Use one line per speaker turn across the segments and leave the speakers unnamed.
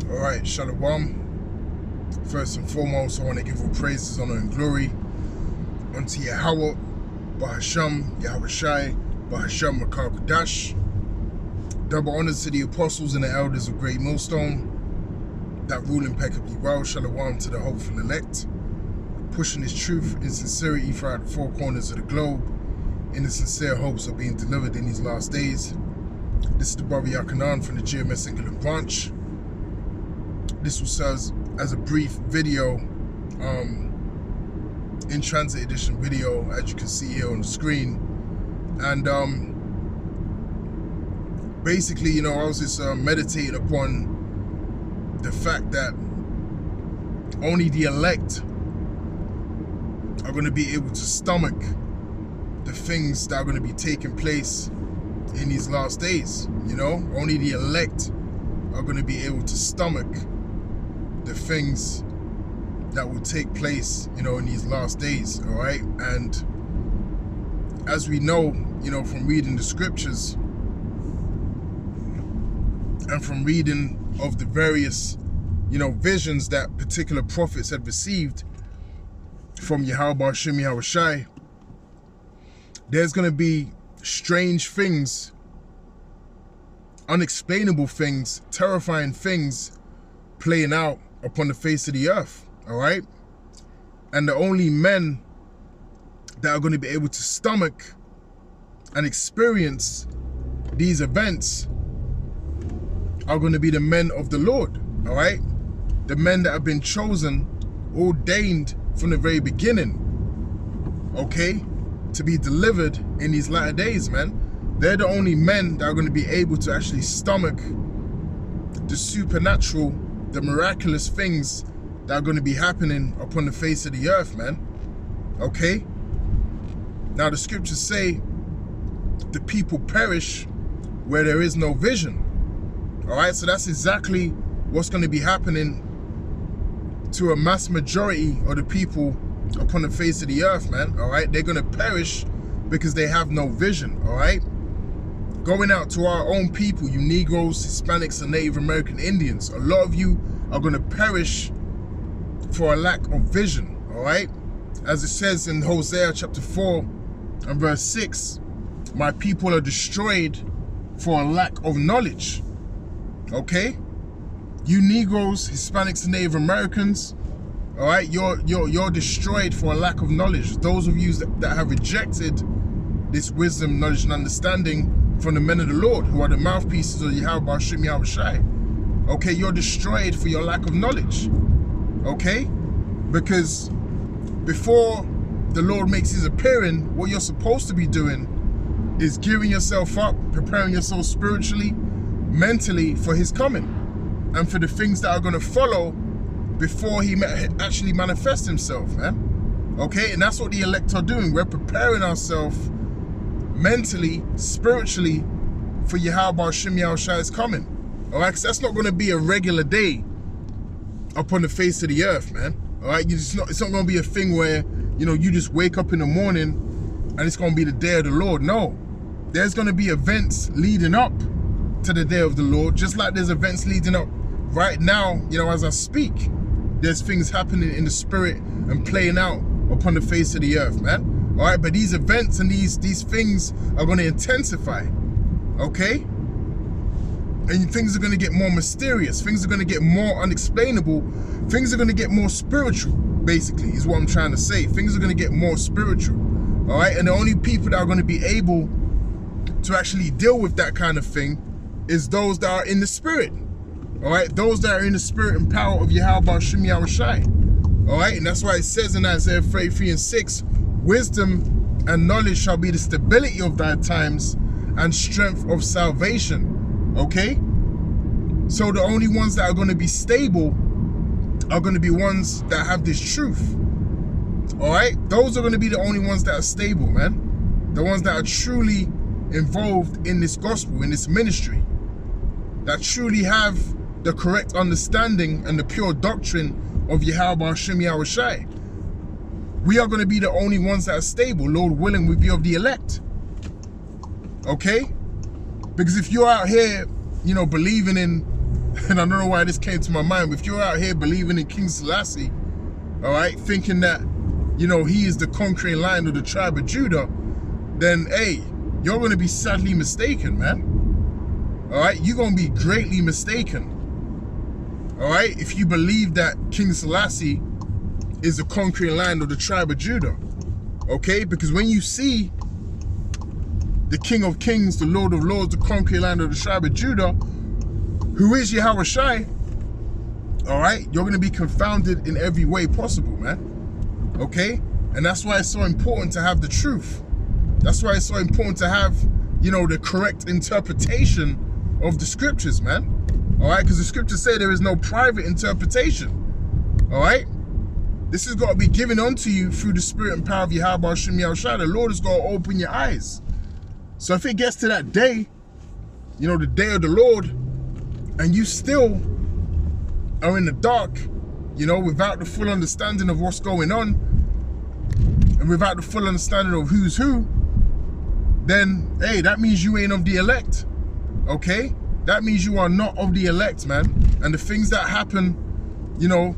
Alright, Shalom. First and foremost, I want to give all praises, honor, and glory unto Yahweh, Bahasham, Yahweh Shai, Bahasham Makar Kodash. Double honors to the apostles and the elders of Great Millstone that rule impeccably well. Shalom to the hopeful elect, pushing his truth in sincerity throughout the four corners of the globe, in the sincere hopes of being delivered in these last days. This is the brother Yakanan from the GMS England branch. This will serve as a brief video, in transit edition video, as you can see here on the screen. And basically, I was just meditating upon the fact that only the elect are going to be able to stomach the things that are going to be taking place in these last days. Only the elect are going to be able to stomach the things that will take place, in these last days, all right? And as we know, from reading the scriptures and from reading of the various, visions that particular prophets had received from Yahweh Shem Yahweh Shai, there's going to be strange things, unexplainable things, terrifying things playing out upon the face of the earth, all right? And the only men that are going to be able to stomach and experience these events are going to be the men of the Lord, all right? The men that have been chosen, ordained from the very beginning, okay, to be delivered in these latter days, man. They're the only men that are going to be able to actually stomach the supernatural, the miraculous things that are going to be happening upon the face of the earth, man. Okay? Now the scriptures say the people perish where there is no vision. All right? So that's exactly what's going to be happening to a mass majority of the people upon the face of the earth, man. All right? They're going to perish because they have no vision. All right? Going out to our own people, you Negroes, Hispanics, and Native American Indians, a lot of you are going to perish for a lack of vision, all right? As it says in Hosea chapter 4 and verse 6, my people are destroyed for a lack of knowledge, okay? You Negroes, Hispanics, and Native Americans, all right, you're destroyed for a lack of knowledge. Those of you that have rejected this wisdom, knowledge, and understanding from the men of the Lord, who are the mouthpieces of Yahweh Shem Yahweh Shai. Okay, you're destroyed for your lack of knowledge. Okay? Because before the Lord makes his appearing, what you're supposed to be doing is gearing yourself up, preparing yourself spiritually, mentally for his coming, and for the things that are going to follow before he actually manifests himself, man. Okay? And that's what the elect are doing. We're preparing ourselves mentally, spiritually, for Yahweh Shem Yahweh Shai's coming. All right, because that's not going to be a regular day upon the face of the earth, man. All right, it's not going to be a thing where, you just wake up in the morning and it's going to be the day of the Lord. No, there's going to be events leading up to the day of the Lord, just like there's events leading up right now, as I speak. There's things happening in the spirit and playing out upon the face of the earth, man. All right, but these events and these things are going to intensify, okay? And things are going to get more mysterious. Things are going to get more unexplainable. Things are going to get more spiritual, basically, is what I'm trying to say. Things are going to get more spiritual, all right? And the only people that are going to be able to actually deal with that kind of thing is those that are in the spirit, all right? Those that are in the spirit and power of Yahweh Shem Yahweh Shai, all right? And that's why it says in Isaiah 33 and 6, wisdom and knowledge shall be the stability of thy times and strength of salvation, okay? So the only ones that are going to be stable are going to be ones that have this truth, all right? Those are going to be the only ones that are stable, man. The ones that are truly involved in this gospel, in this ministry, that truly have the correct understanding and the pure doctrine of Yahweh Shem Yahweh Shai. We are going to be the only ones that are stable. Lord willing, we be of the elect. Okay? Because if you're out here, believing in And I don't know why this came to my mind, but if you're out here believing in King Selassie, all right, thinking that, you know, he is the conquering lion of the tribe of Judah, then, hey, you're going to be sadly mistaken, man. All right, you're going to be greatly mistaken. All right, if you believe that King Selassie is the conquering lion of the tribe of Judah. Okay, because when you see the King of Kings, the Lord of Lords, the conquering lion of the tribe of Judah, who is Yahweh Shai, all right, you're going to be confounded in every way possible, man. Okay, and that's why it's so important to have the truth. That's why it's so important to have, you know, the correct interpretation of the scriptures, man. All right, because the scriptures say there is no private interpretation. All right, this has got to be given unto you through the spirit and power of Yahweh Shem Yahushua. The Lord has got to open your eyes. So if it gets to that day, you know, the day of the Lord, and you still are in the dark, you know, without the full understanding of what's going on, and without the full understanding of who's who, then, hey, that means you ain't of the elect, okay? That means you are not of the elect, man. And the things that happen, you know,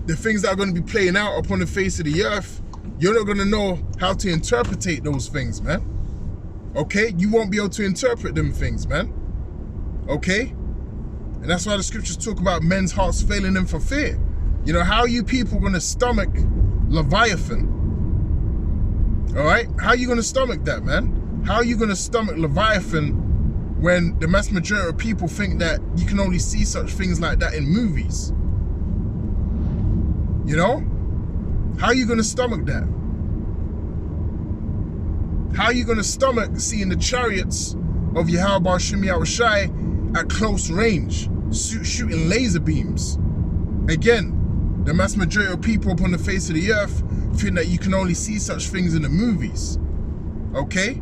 the things that are going to be playing out upon the face of the earth, you're not going to know how to interpretate those things, man. Okay? You won't be able to interpret them things, man. Okay? And that's why the scriptures talk about men's hearts failing them for fear. You know, how are you people going to stomach Leviathan? All right? How are you going to stomach that, man? How are you going to stomach Leviathan when the vast majority of people think that you can only see such things like that in movies? You know? How are you going to stomach that? How are you going to stomach seeing the chariots of Yahweh Shem Yahushai at close range, shooting laser beams? Again, the mass majority of people upon the face of the earth think that you can only see such things in the movies. Okay?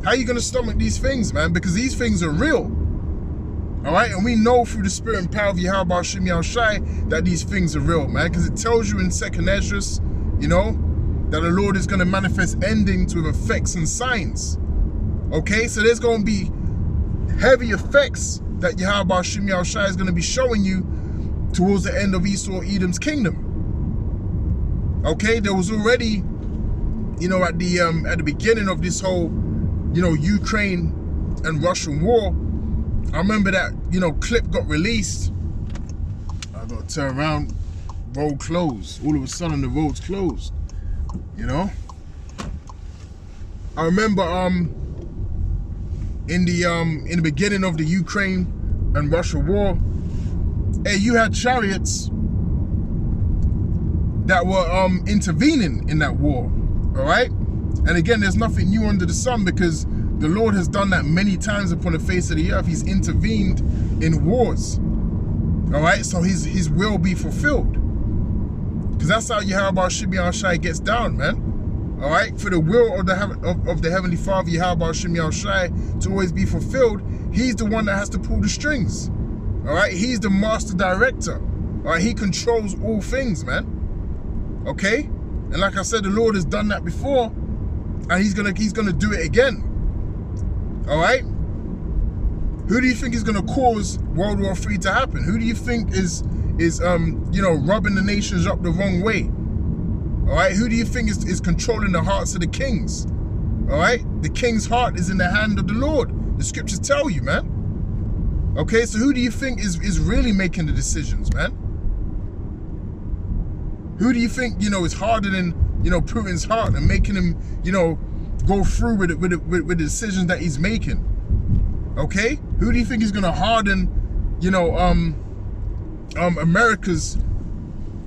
How are you going to stomach these things, man? Because these things are real. All right? And we know through the spirit and power of Yahweh Shem Yahushai that these things are real, man. Because it tells you in 2nd Esdras, you know, that the Lord is going to manifest endings with effects and signs. Okay? So there's going to be heavy effects that Yahweh Shem Yahushai is going to be showing you towards the end of Esau Edom's kingdom. Okay? There was already, you know, at the beginning of this whole, you know, Ukraine and Russian war, I remember that, you know, clip got released. I got to turn around, road closed. All of a sudden the road's closed, you know? I remember in the beginning of the Ukraine and Russia war, hey, you had chariots that were intervening in that war, all right? And again, there's nothing new under the sun, because the Lord has done that many times upon the face of the earth. He's intervened in wars. All right, so his will be fulfilled. Because that's how Yahweh Shem Yahushai gets down, man. All right, for the will of the Heavenly Father, Yahweh Shem Yahushai, to always be fulfilled, he's the one that has to pull the strings. All right, he's the master director. All right, he controls all things, man. Okay, and like I said, the Lord has done that before, and he's gonna do it again. All right? Who do you think is going to cause World War III to happen? Who do you think is you know, rubbing the nations up the wrong way? All right? Who do you think is controlling the hearts of the kings? All right? The king's heart is in the hand of the Lord. The scriptures tell you, man. Okay? So who do you think is really making the decisions, man? Who do you think, you know, is hardening, you know, Putin's heart and making him, you know, go through with the decisions that he's making? Okay? Who do you think is going to harden, you know, America's,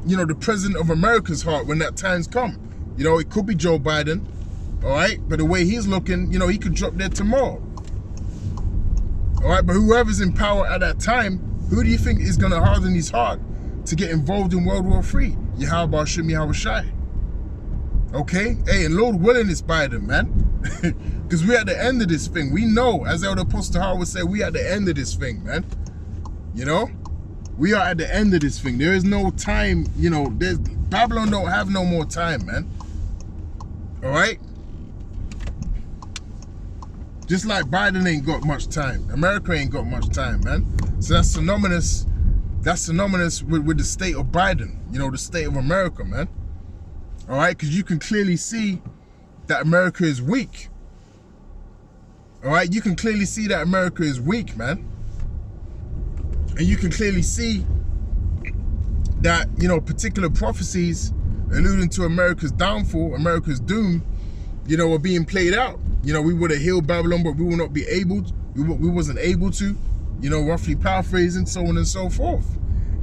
you know, the president of America's heart when that time's come? You know, it could be Joe Biden, all right? But the way he's looking, you know, he could drop dead tomorrow. All right? But whoever's in power at that time, who do you think is going to harden his heart to get involved in World War III? Yahweh Shem Yahushai. Okay? Hey, and Lord willing, it's Biden, man. Because we're at the end of this thing. We know, as Elder Apostle Howard would say, we at the end of this thing, man. You know? We are at the end of this thing. There is no time, you know, Babylon don't have no more time, man. All right? Just like Biden ain't got much time. America ain't got much time, man. So that's synonymous. That's synonymous with the state of Biden. You know, the state of America, man. All right, because you can clearly see that America is weak. All right, you can clearly see that America is weak, man. And you can clearly see that, you know, particular prophecies alluding to America's downfall, America's doom, you know, are being played out. You know, we would have healed Babylon, but we will not be able to. We wasn't able to, you know, roughly paraphrasing, so on and so forth.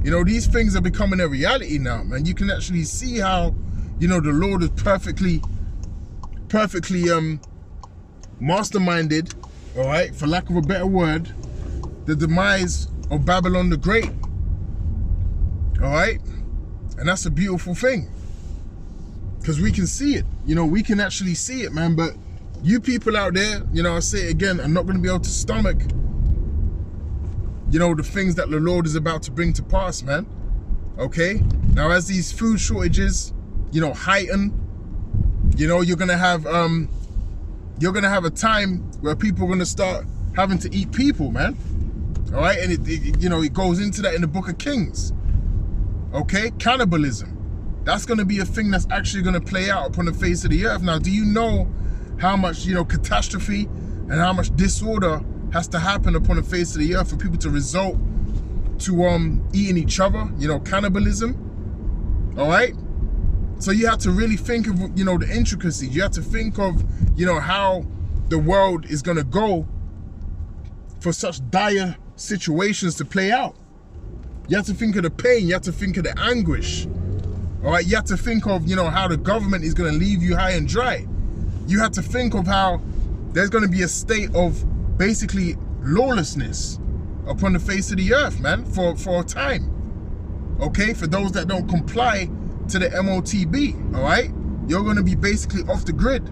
You know, these things are becoming a reality now, man. You can actually see how, you know, the Lord is perfectly masterminded, all right, for lack of a better word, the demise of Babylon the Great. All right? And that's a beautiful thing. Because we can see it. You know, we can actually see it, man. But you people out there, you know, I'll say it again, are not going to be able to stomach, you know, the things that the Lord is about to bring to pass, man. Okay? Now, as these food shortages, you know, heighten, you know, you're going to have a time where people are going to start having to eat people, man. All right? And, it you know, it goes into that in the book of Kings. Okay? Cannibalism. That's going to be a thing that's actually going to play out upon the face of the earth. Now, do you know how much, you know, catastrophe and how much disorder has to happen upon the face of the earth for people to result to eating each other, you know, cannibalism? All right? So you have to really think of, you know, the intricacies. You have to think of, you know, how the world is going to go for such dire situations to play out. You have to think of the pain. You have to think of the anguish. All right, you have to think of, you know, how the government is going to leave you high and dry. You have to think of how there's going to be a state of basically lawlessness upon the face of the earth, man, for a time. Okay, for those that don't comply to the MOTB, all right? You're going to be basically off the grid.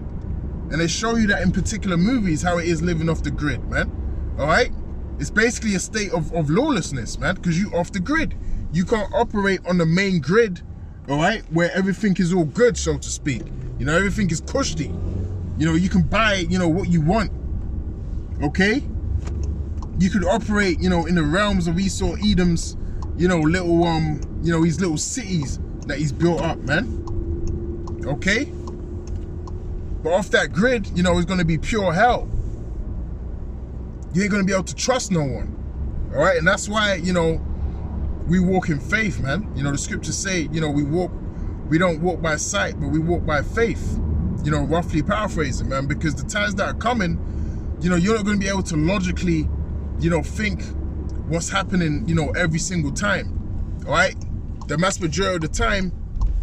And they show you that in particular movies, how it is living off the grid, man. All right? It's basically a state of lawlessness, man, because you off the grid. You can't operate on the main grid, all right, where everything is all good, so to speak. You know, everything is cushy. You know, you can buy, you know, what you want, okay? You could operate, you know, in the realms of Esau Edom's, you know, little, you know, these little cities that he's built up, man, okay? But off that grid, you know, it's going to be pure hell. You ain't going to be able to trust no one, all right? And that's why, you know, we walk in faith, man. You know, the scriptures say, you know, we don't walk by sight, but we walk by faith. You know, roughly paraphrasing, man, because the times that are coming, you know, you're not going to be able to logically, you know, think what's happening, you know, every single time, all right? The mass majority of the time,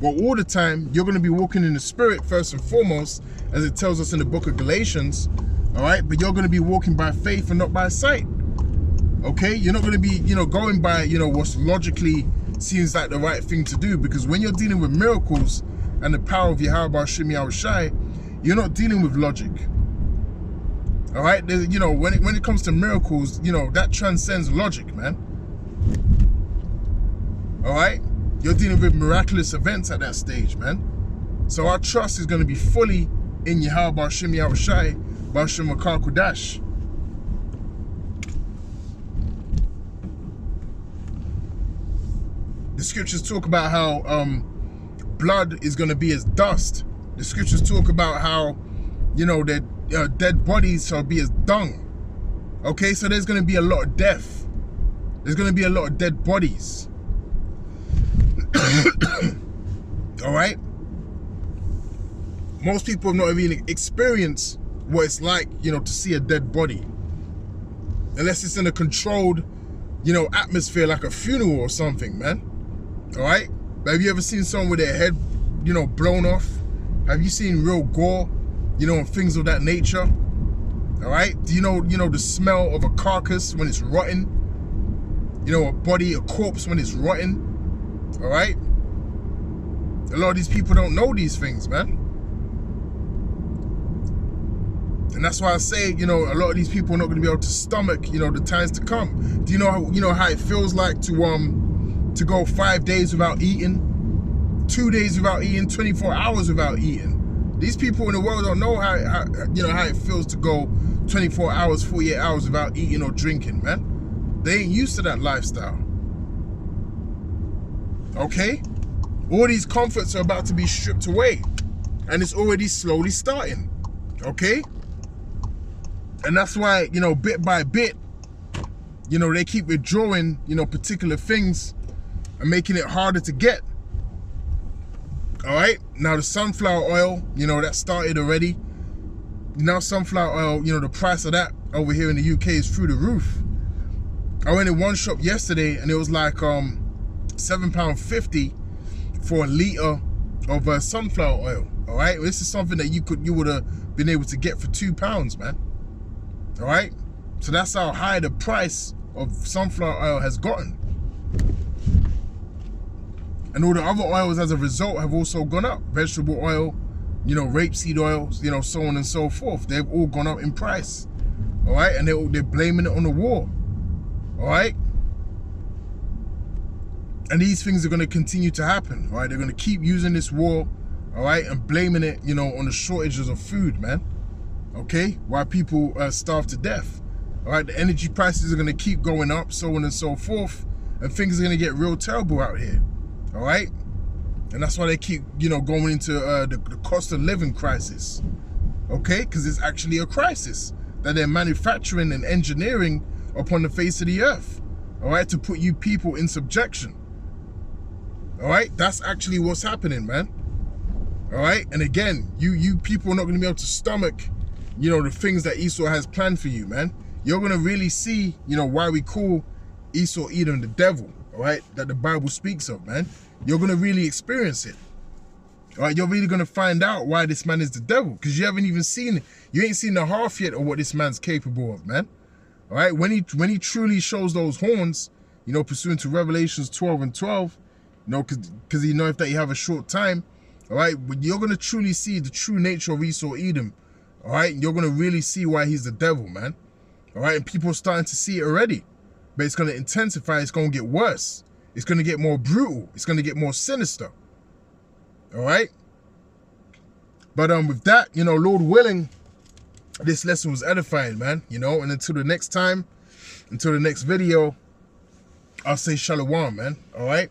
well, all the time, you're going to be walking in the spirit first and foremost, as it tells us in the book of Galatians, all right? But you're going to be walking by faith and not by sight. Okay, you're not going to be, you know, going by, you know, what's logically seems like the right thing to do, because when you're dealing with miracles and the power of Yahweh Shem Yahushai, you're not dealing with logic. All right, you know, when it comes to miracles, you know, that transcends logic, man. All right, you're dealing with miraculous events at that stage, man. So our trust is going to be fully in Yahweh Shem Yahushai, Bashem Makar Kodash. The scriptures talk about how blood is going to be as dust. The scriptures talk about how, you know, that dead bodies shall be as dung. Okay, so there's going to be a lot of death. There's going to be a lot of dead bodies. All right? Most people have not even experienced what it's like, you know, to see a dead body. Unless it's in a controlled, you know, atmosphere like a funeral or something, man. All right? But have you ever seen someone with their head, you know, blown off? Have you seen real gore, you know, and things of that nature? All right? Do you know the smell of a carcass when it's rotten? You know, a corpse when it's rotten? All right? A lot of these people don't know these things, man. And that's why I say, you know, a lot of these people are not going to be able to stomach, you know, the times to come. Do you know how it feels like to go 5 days without eating, 2 days without eating, 24 hours without eating? These people in the world don't know how it feels to go 24 hours, 48 hours without eating or drinking, man. They ain't used to that lifestyle. Okay? All these comforts are about to be stripped away. And it's already slowly starting. Okay? And that's why, you know, bit by bit, you know, they keep withdrawing, you know, particular things and making it harder to get. All right? Now the sunflower oil, you know, that started already. Now sunflower oil, you know, the price of that over here in the UK is through the roof. I went in one shop yesterday and it was like £7.50 for a litre of sunflower oil. All right, this is something that you would have been able to get for £2, man. All right, so that's how high the price of sunflower oil has gotten. And all the other oils as a result have also gone up. Vegetable oil, you know, rapeseed oils, you know, so on and so forth. They've all gone up in price. All right, and they're blaming it on the war. All right. And these things are going to continue to happen. All right, they're going to keep using this war, all right, and blaming it, you know, on the shortages of food, man. Okay, while people starve to death. All right, the energy prices are going to keep going up, so on and so forth, and things are going to get real terrible out here. All right, and that's why they keep, you know, going into the cost of living crisis. Okay, because it's actually a crisis that they're manufacturing and engineering upon the face of the earth. All right, to put you people in subjection. All right, that's actually what's happening, man. All right, and again, you people are not going to be able to stomach, you know, the things that Esau has planned for you, man. You're going to really see, you know, why we call Esau Edom the devil, all right, that the Bible speaks of, man. You're going to really experience it. All right, you're really going to find out why this man is the devil, because you haven't even seen it. You ain't seen the half yet of what this man's capable of, man. All right, when he truly shows those horns, you know, pursuant to Revelations 12 and 12, you know, because he knows that you have a short time, all right, but you're going to truly see the true nature of Esau Edom, all right? You're going to really see why he's the devil, man, all right? And people are starting to see it already, but it's going to intensify. It's going to get worse. It's going to get more brutal. It's going to get more sinister, all right? But with that, you know, Lord willing, this lesson was edifying, man, you know, and until the next time, until the next video, I'll say shalom, man, all right?